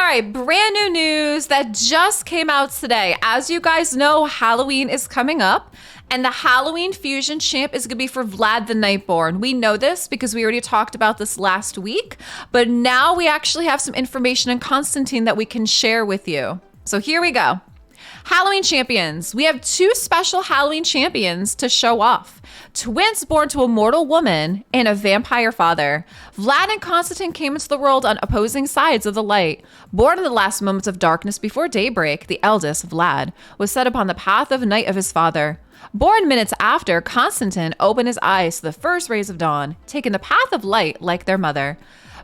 right, brand new news that just came out today. As you guys know, Halloween is coming up, and the Halloween Fusion Champ is going to be for Vlad the Nightborn. We know this because we already talked about this last week, but now we actually have some information on Konstantin that we can share with you. So here we go. Halloween champions. We have two special Halloween champions to show off. Twins born to a mortal woman and a vampire father. Vlad and Konstantin came into the world on opposing sides of the light. Born in the last moments of darkness before daybreak, the eldest, Vlad, was set upon the path of night of his father. Born minutes after, Konstantin opened his eyes to the first rays of dawn, taking the path of light like their mother.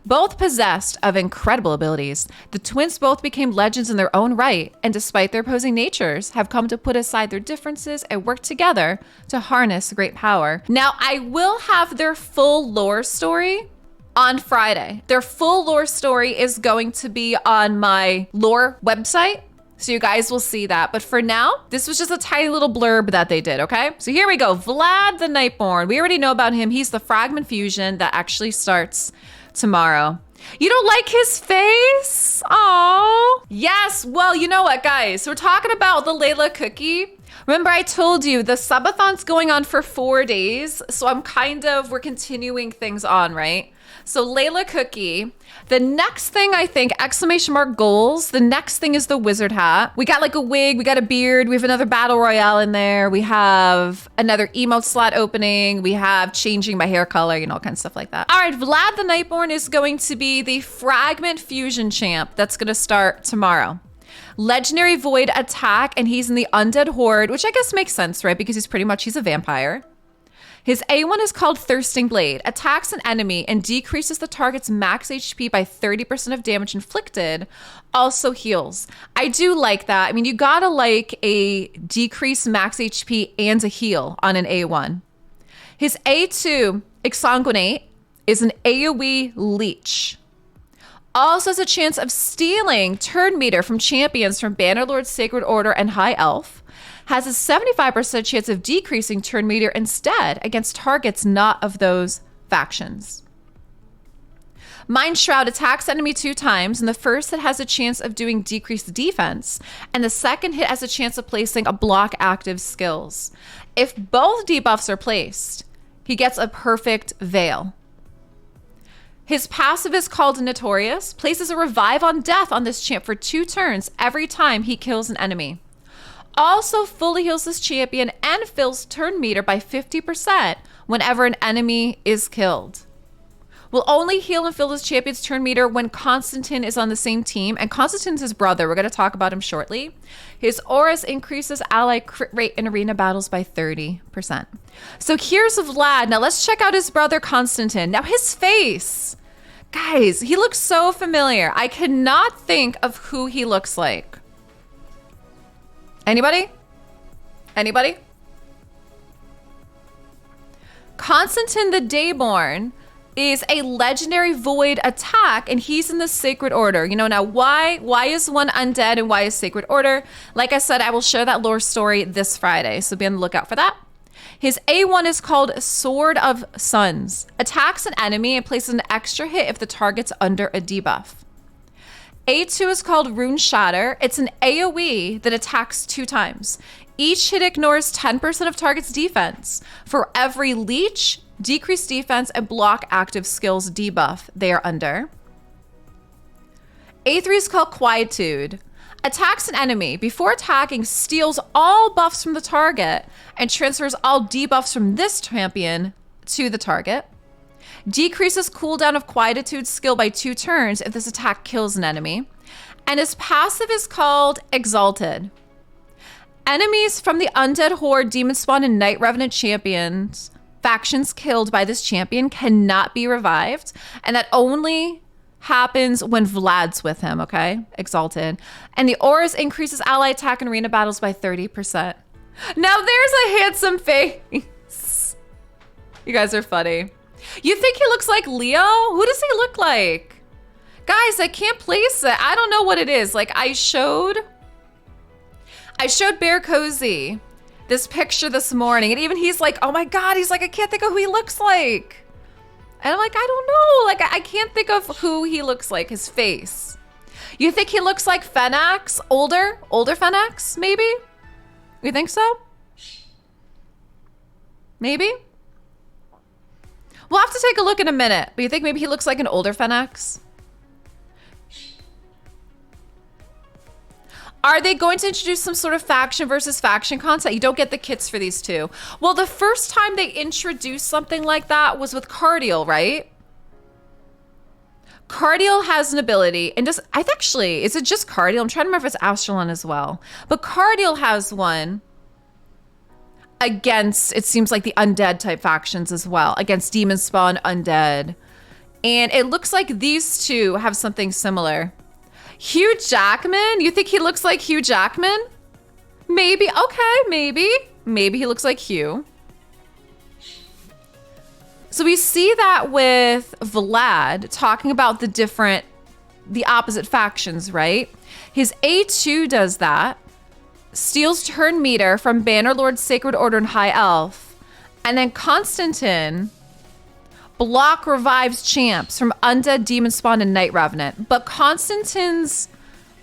Both possessed of incredible abilities, the twins both became legends in their own right, and despite their opposing natures, have come to put aside their differences and work together to harness great power. Now, I will have their full lore story on Friday. Their full lore story is going to be on my lore website, so you guys will see that. But for now, this was just a tiny little blurb that they did, okay? So here we go. Vlad the Nightborn. We already know about him. He's the fragment fusion that actually starts tomorrow. You don't like his face? Oh, yes. Well, you know what, guys? So we're talking about the LeilaCoxy. Remember I told you the subathon's going on for 4 days. So we're continuing things on, right? So LeilaCoxy. The next thing, I think, exclamation mark goals. The next thing is the wizard hat. We got like a wig, we got a beard, we have another battle royale in there. We have another emote slot opening. We have changing my hair color, all kinds of stuff like that. All right, Vlad the Nightborn is going to be the fragment fusion champ that's gonna start tomorrow. Legendary void attack, and he's in the undead horde, which I guess makes sense, right? Because he's a vampire. His A1 is called Thirsting Blade, attacks an enemy and decreases the target's max HP by 30% of damage inflicted, also heals. I do like that. I mean, you gotta like a decreased max HP and a heal on an A1. His A2, Exsanguinate, is an AoE leech. Also has a chance of stealing turn meter from champions from Bannerlord, Sacred Order, and High Elf. Has a 75% chance of decreasing turn meter instead against targets not of those factions. Mind Shroud attacks enemy 2 times, and the first hit has a chance of doing decreased defense, and the second hit has a chance of placing a block active skills. If both debuffs are placed, he gets a perfect veil. His passive is called Notorious, places a revive on death on this champ for 2 turns every time he kills an enemy. Also fully heals this champion and fills turn meter by 50% whenever an enemy is killed. Will only heal and fill this champion's turn meter when Konstantin is on the same team, and Konstantin's his brother. We're going to talk about him shortly. His auras increases ally crit rate in arena battles by 30%. So here's Vlad. Now let's check out his brother Konstantin. Now his face. Guys, he looks so familiar. I cannot think of who he looks like. Anybody? Anybody? Konstantin the Dayborn is a legendary void attack, and he's in the Sacred Order. Now why is one undead and why is Sacred Order? Like I said, I will share that lore story this Friday, so be on the lookout for that. His A1 is called Sword of Suns. Attacks an enemy and places an extra hit if the target's under a debuff. A2 is called Rune Shatter. It's an AoE that attacks 2 times. Each hit ignores 10% of target's defense. For every leech, decreased defense, and block active skills debuff they are under. A3 is called Quietude. Attacks an enemy. Before attacking, steals all buffs from the target and transfers all debuffs from this champion to the target. Decreases cooldown of Quietude skill by 2 turns if this attack kills an enemy. And his passive is called Exalted. Enemies from the Undead Horde, Demon Spawn, and Night Revenant champions, factions killed by this champion cannot be revived. And that only happens when Vlad's with him, okay? Exalted. And the auras increases ally attack in arena battles by 30%. Now there's a handsome face. You guys are funny. You think he looks like Leo? Who does he look like? Guys, I can't place it. I don't know what it is. Like I showed BearCozy this picture this morning, and even he's like, oh my God, he's like, I can't think of who he looks like. And I'm like, I don't know. Like I can't think of who he looks like, his face. You think he looks like Phenax? Older Phenax, maybe? You think so? Maybe? We'll have to take a look in a minute, but you think maybe he looks like an older Phenax? Are they going to introduce some sort of faction versus faction concept? You don't get the kits for these two. Well, the first time they introduced something like that was with Cardiel, right? Cardiel has an ability, and is it just Cardiel? I'm trying to remember if it's Astralon as well. But Cardiel has one against, it seems like the undead type factions as well, against Demon Spawn Undead. And it looks like these two have something similar. Hugh Jackman? You think he looks like Hugh Jackman? Maybe. Okay, maybe. Maybe he looks like Hugh. So we see that with Vlad talking about the opposite factions, right? His A2 does that. Steals turn meter from Bannerlord, Sacred Order, and High Elf. And then Konstantin block revives champs from Undead, Demon Spawn, and Night Revenant. But Konstantin's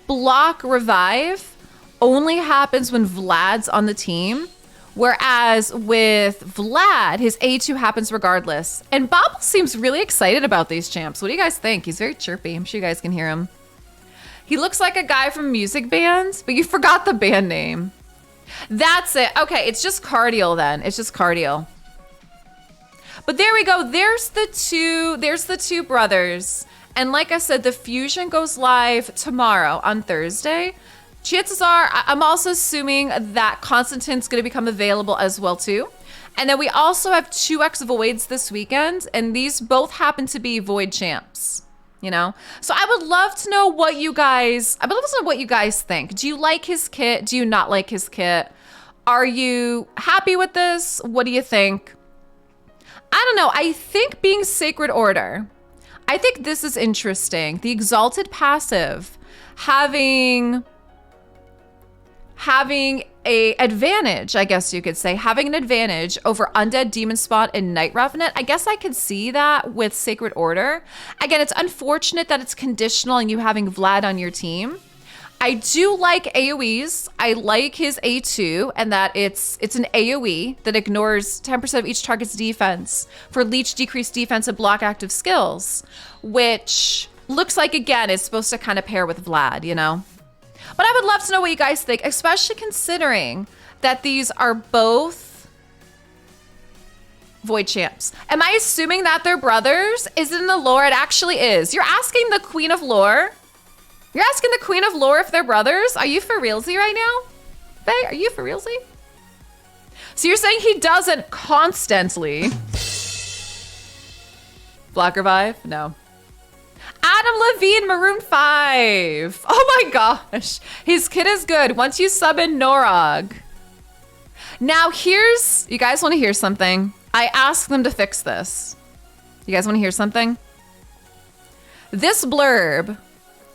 block revive only happens when Vlad's on the team. Whereas with Vlad, his A2 happens regardless. And Bobble seems really excited about these champs. What do you guys think? He's very chirpy. I'm sure you guys can hear him. He looks like a guy from music bands, but you forgot the band name. That's it. Okay, it's just Cardiel then. It's just Cardiel. But there we go. There's the two brothers. And like I said, the fusion goes live tomorrow on Thursday. Chances are, I'm also assuming that Konstantin's going to become available as well too. And then we also have 2x Voids this weekend, and these both happen to be Void champs. You know? So I would love to know what you guys think. Do you like his kit? Do you not like his kit? Are you happy with this? What do you think? I don't know. I think being Sacred Order, I think this is interesting. The Exalted passive having a advantage, I guess you could say, having an advantage over Undead, Demon Spawn, and Night Revenant. I guess I could see that with Sacred Order. Again, it's unfortunate that it's conditional and you having Vlad on your team. I do like AoEs. I like his A2 and that it's an AoE that ignores 10% of each target's defense for leech, decreased defense, and block active skills, which looks like, again, is supposed to kind of pair with Vlad, you know? But I would love to know what you guys think, especially considering that these are both Void champs. Am I assuming that they're brothers? Is it in the lore? It actually is. You're asking the Queen of Lore? You're asking the Queen of Lore if they're brothers? Are you for realsy right now? Faye, are you for realsy? So you're saying he doesn't constantly block revive? No. Adam Levine, Maroon 5. Oh my gosh. His kit is good once you sub in Norog. Now you guys want to hear something? I asked them to fix this. You guys want to hear something? This blurb,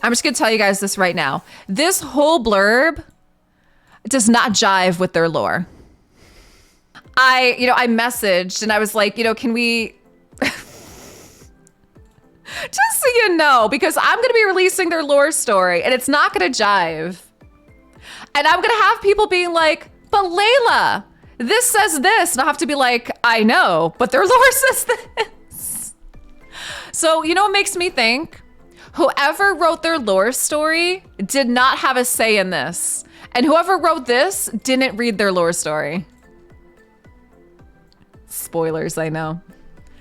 I'm just going to tell you guys this right now. This whole blurb does not jive with their lore. I messaged and I was like, can we... Just so you know, because I'm going to be releasing their lore story and it's not going to jive. And I'm going to have people being like, but Leila, this says this. And I'll have to be like, I know, but their lore says this. So, you know what makes me think? Whoever wrote their lore story did not have a say in this. And whoever wrote this didn't read their lore story. Spoilers, I know.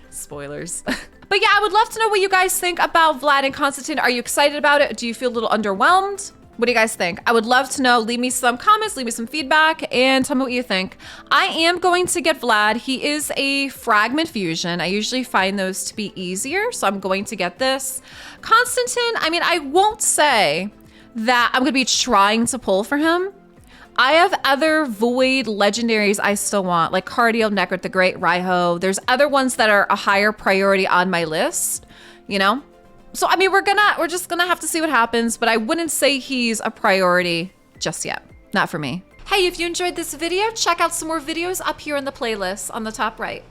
Spoilers. But yeah, I would love to know what you guys think about Vlad and Konstantin. Are you excited about it? Do you feel a little underwhelmed? What do you guys think? I would love to know. Leave me some comments, leave me some feedback, and tell me what you think. I am going to get Vlad. He is a fragment fusion. I usually find those to be easier, so I'm going to get this. Konstantin, I mean, I won't say that I'm going to be trying to pull for him. I have other Void legendaries I still want, like Cardiel, Necrit the Great, Raiho. There's other ones that are a higher priority on my list, you know? So, I mean, we're just gonna have to see what happens, but I wouldn't say he's a priority just yet. Not for me. Hey, if you enjoyed this video, check out some more videos up here in the playlist on the top right.